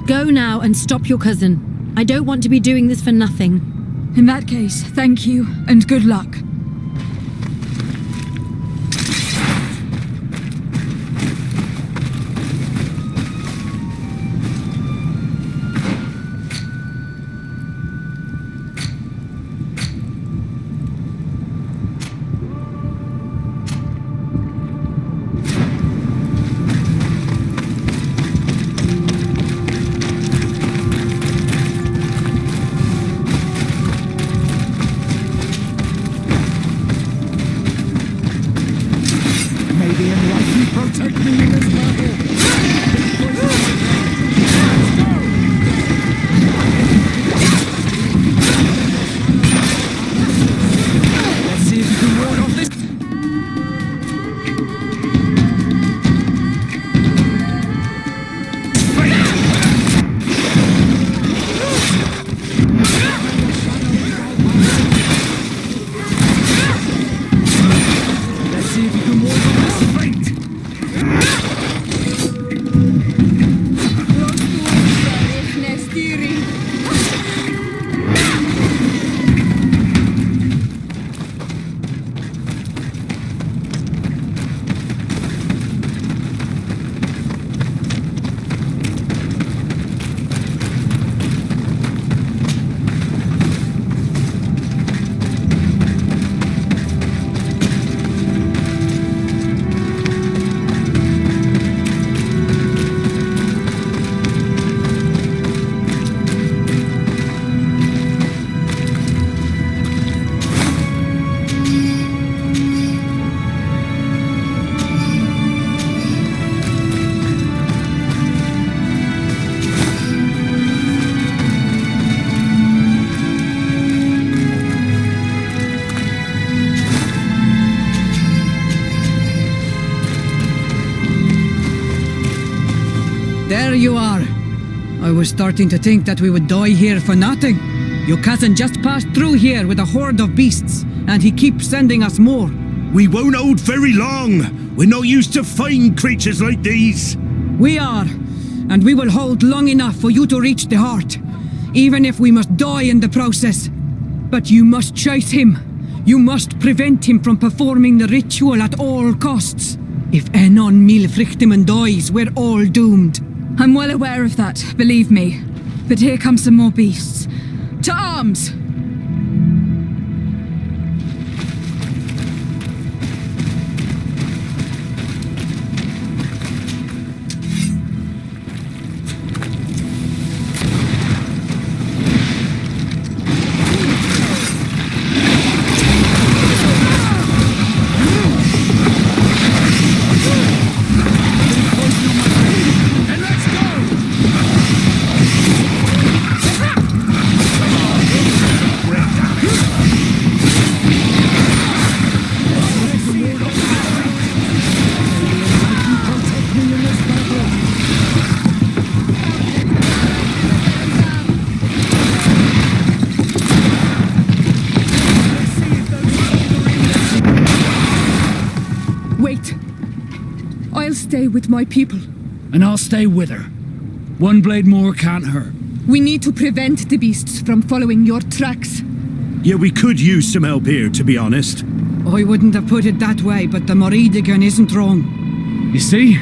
Go now and stop your cousin. I don't want to be doing this for nothing. In that case, thank you and good luck. There you are. I was starting to think that we would die here for nothing. Your cousin just passed through here with a horde of beasts, and he keeps sending us more. We won't hold very long. We're not used to fighting creatures like these. We are, and we will hold long enough for you to reach the heart, even if we must die in the process. But you must chase him. You must prevent him from performing the ritual at all costs. If Enon Milfrichtiman dies, we're all doomed. I'm well aware of that, believe me. But here come some more beasts. To arms! Wait. I'll stay with my people. And I'll stay with her. One blade more can't hurt. We need to prevent the beasts from following your tracks. Yeah, we could use some help here, to be honest. I wouldn't have put it that way, but the Moridigan isn't wrong. You see?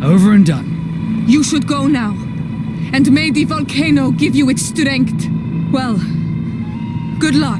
Over and done. You should go now. And may the volcano give you its strength. Well, good luck.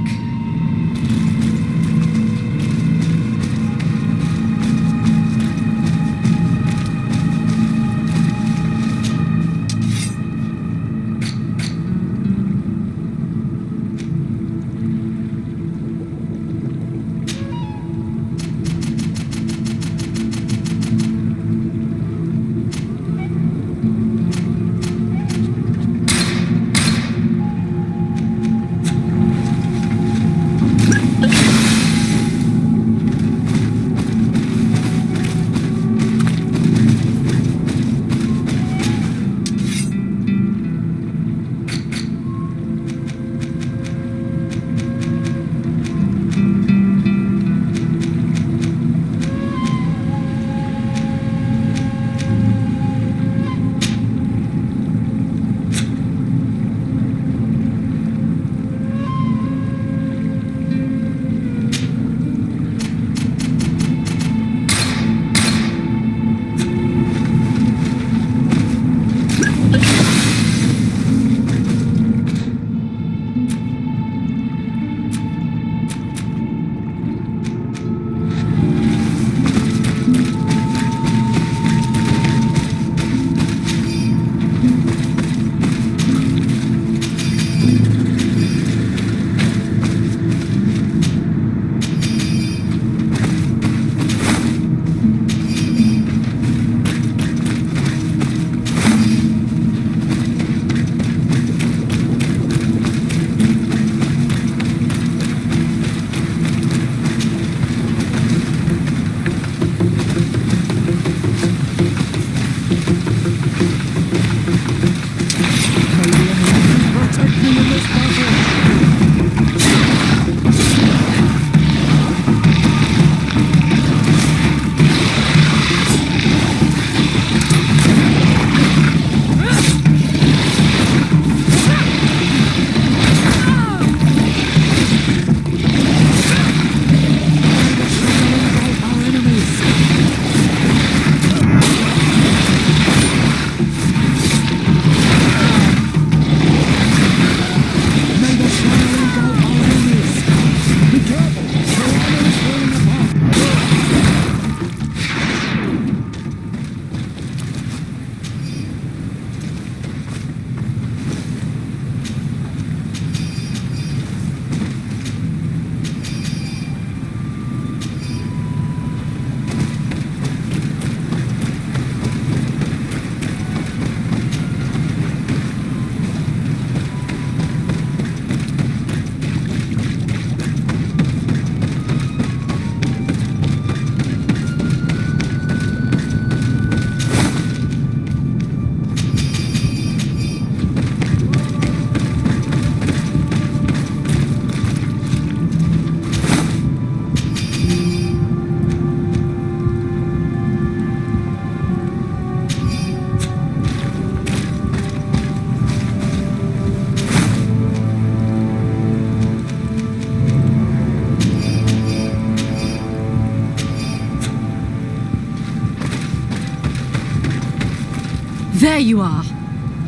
There you are.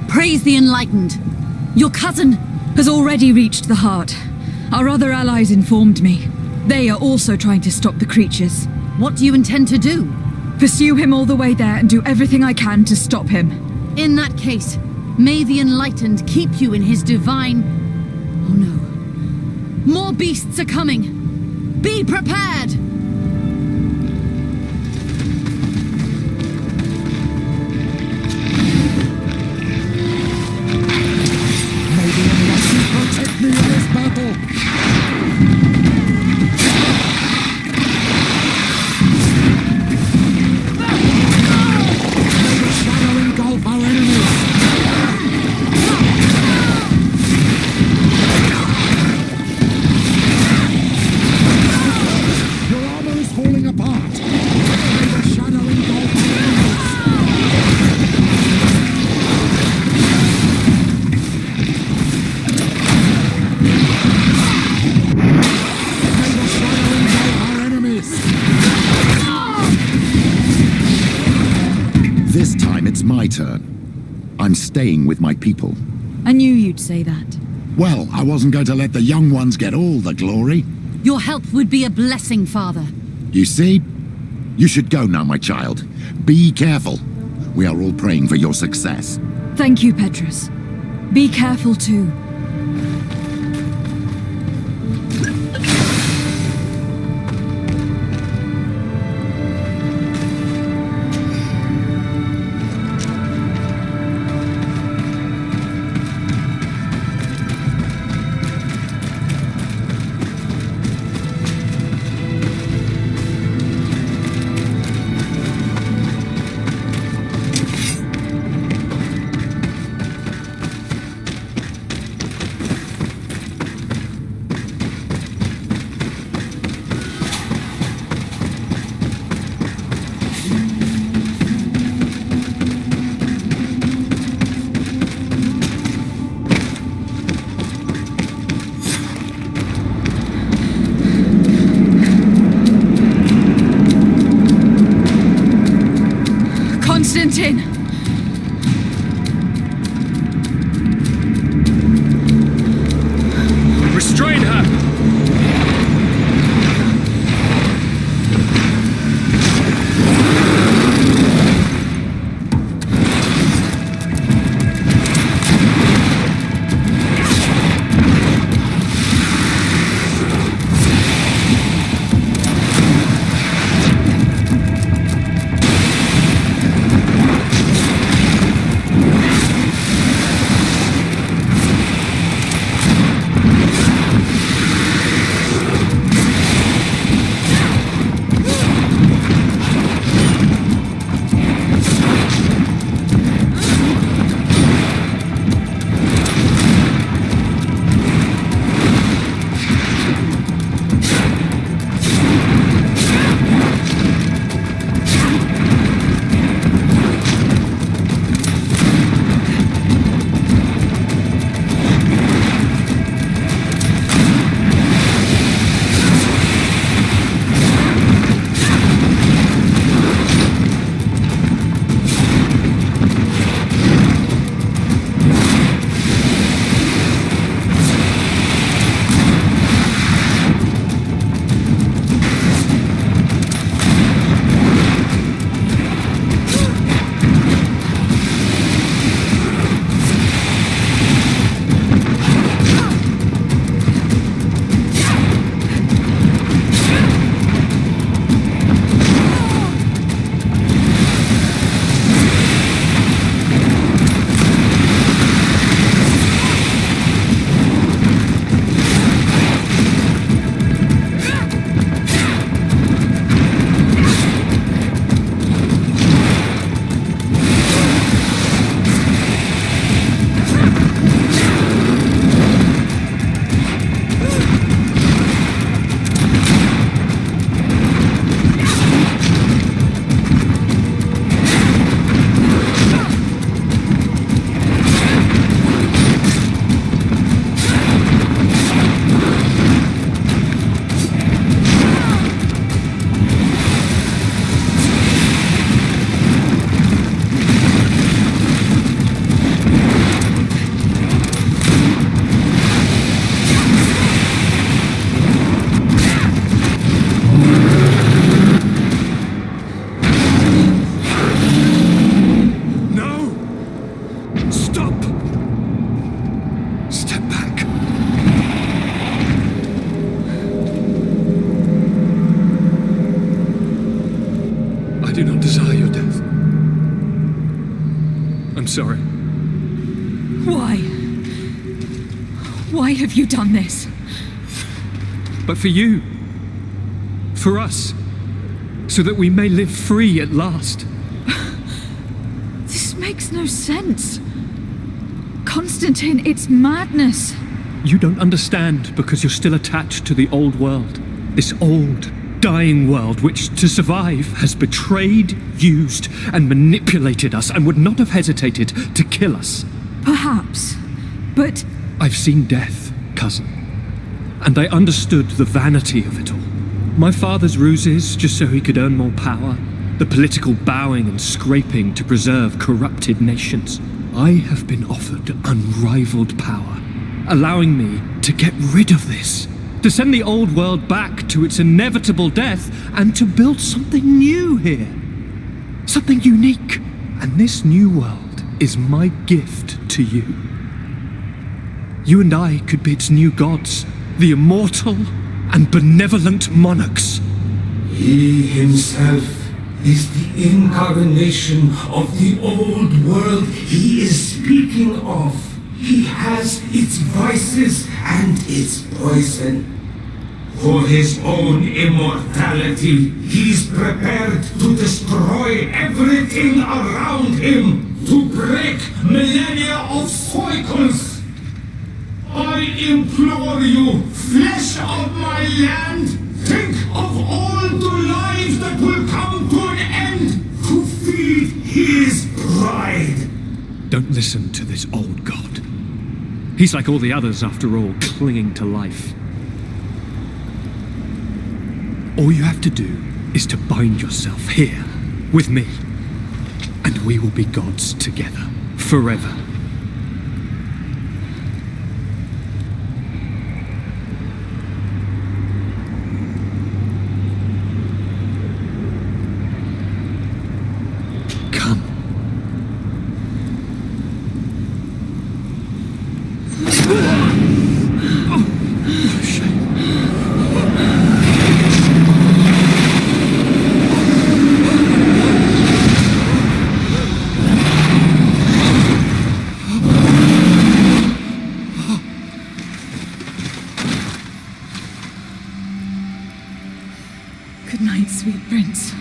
Praise the enlightened. Your cousin has already reached the heart. Our other allies informed me. They are also trying to stop the creatures. What do you intend to do? Pursue him all the way there and do everything I can to stop him. In that case, may the enlightened keep you in his divine... Oh no. More beasts are coming. Be prepared! May the enlightened protect me in this battle! This time it's my turn. I'm staying with my people. I knew you'd say that. Well, I wasn't going to let the young ones get all the glory. Your help would be a blessing, Father. You see? You should go now, my child. Be careful. We are all praying for your success. Thank you, Petrus. Be careful too. Constantine! Restrain her! I do not desire your death. I'm sorry. Why? Why have you done this? But for you, for us, so that we may live free at last. This makes no sense. Constantine, it's madness. You don't understand because you're still attached to the old world. This old, dying world which, to survive, has betrayed, used, and manipulated us and would not have hesitated to kill us. Perhaps, but... I've seen death, cousin, and I understood the vanity of it all. My father's ruses just so he could earn more power, the political bowing and scraping to preserve corrupted nations. I have been offered unrivaled power, allowing me to get rid of this, to send the old world back to its inevitable death and to build something new here. Something unique. And this new world is my gift to you. You and I could be its new gods, the immortal and benevolent monarchs. He himself is the incarnation of the old world he is speaking of. He has its vices and its poison. For his own immortality, he's prepared to destroy everything around him, to break millennia of cycles. I implore you, flesh of my land, think of all the lives that will come to an end to feed his pride. Don't listen to this old god. He's like all the others, after all, clinging to life. All you have to do is to bind yourself here, with me, and we will be gods together, forever. Good night, sweet prince.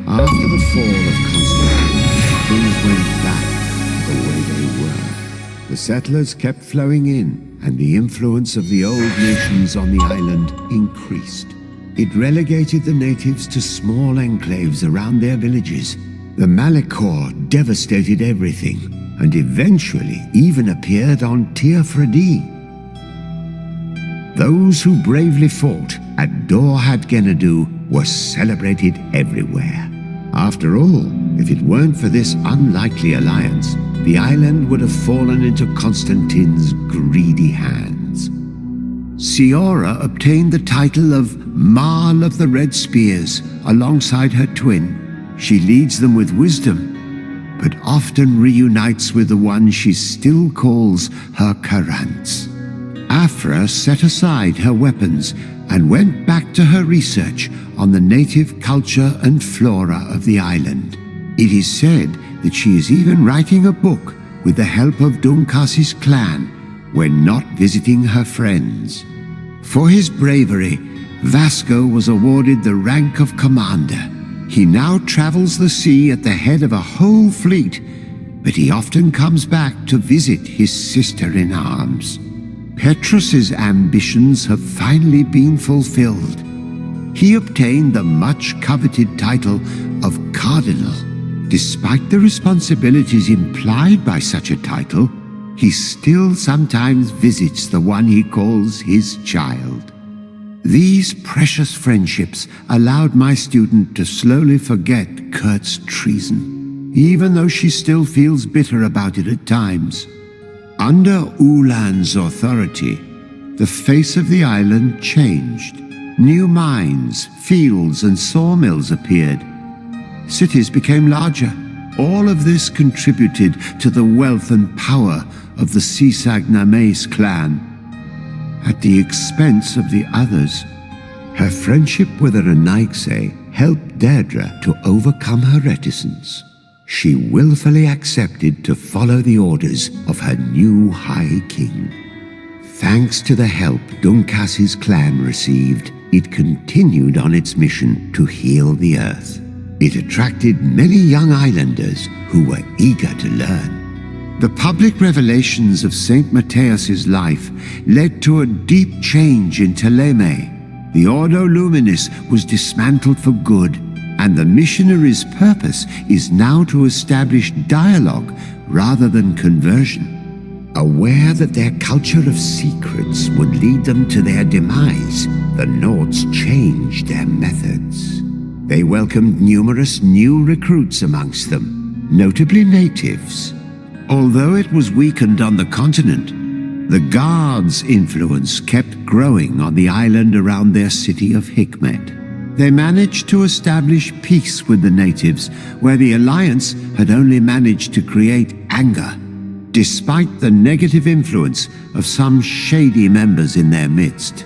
After the fall of Constantine, things went back the way they were. The settlers kept flowing in, and the influence of the old nations on the island increased. It relegated the natives to small enclaves around their villages. The Malachor devastated everything, and eventually even appeared on Teofredi. Those who bravely fought at Dorhat Genadu were celebrated everywhere. After all, if it weren't for this unlikely alliance, the island would have fallen into Constantine's greedy hands. Ciora obtained the title of Marl of the Red Spears alongside her twin. She leads them with wisdom, but often reunites with the one she still calls her Karants. Afra set aside her weapons and went back to her research on the native culture and flora of the island. It is said that she is even writing a book with the help of Dunkas's clan when not visiting her friends. For his bravery, Vasco was awarded the rank of commander. He now travels the sea at the head of a whole fleet, but he often comes back to visit his sister-in-arms. Petrus's ambitions have finally been fulfilled. He obtained the much-coveted title of Cardinal. Despite the responsibilities implied by such a title, he still sometimes visits the one he calls his child. These precious friendships allowed my student to slowly forget Kurt's treason, even though she still feels bitter about it at times. Under Ulan's authority, the face of the island changed. New mines, fields, and sawmills appeared. Cities became larger. All of this contributed to the wealth and power of the Sisag-Names clan, at the expense of the others. Her friendship with Aranaikse helped Deirdre to overcome her reticence. She willfully accepted to follow the orders of her new High King. Thanks to the help Dunkas's clan received, it continued on its mission to heal the earth. It attracted many young islanders who were eager to learn. The public revelations of Saint Matthias's life led to a deep change in Teleme. The Ordo Luminis was dismantled for good, and the missionaries' purpose is now to establish dialogue rather than conversion. Aware that their culture of secrets would lead them to their demise, the Nords changed their methods. They welcomed numerous new recruits amongst them, notably natives. Although it was weakened on the continent, the Guards' influence kept growing on the island around their city of Hikmet. They managed to establish peace with the natives, where the Alliance had only managed to create anger, despite the negative influence of some shady members in their midst.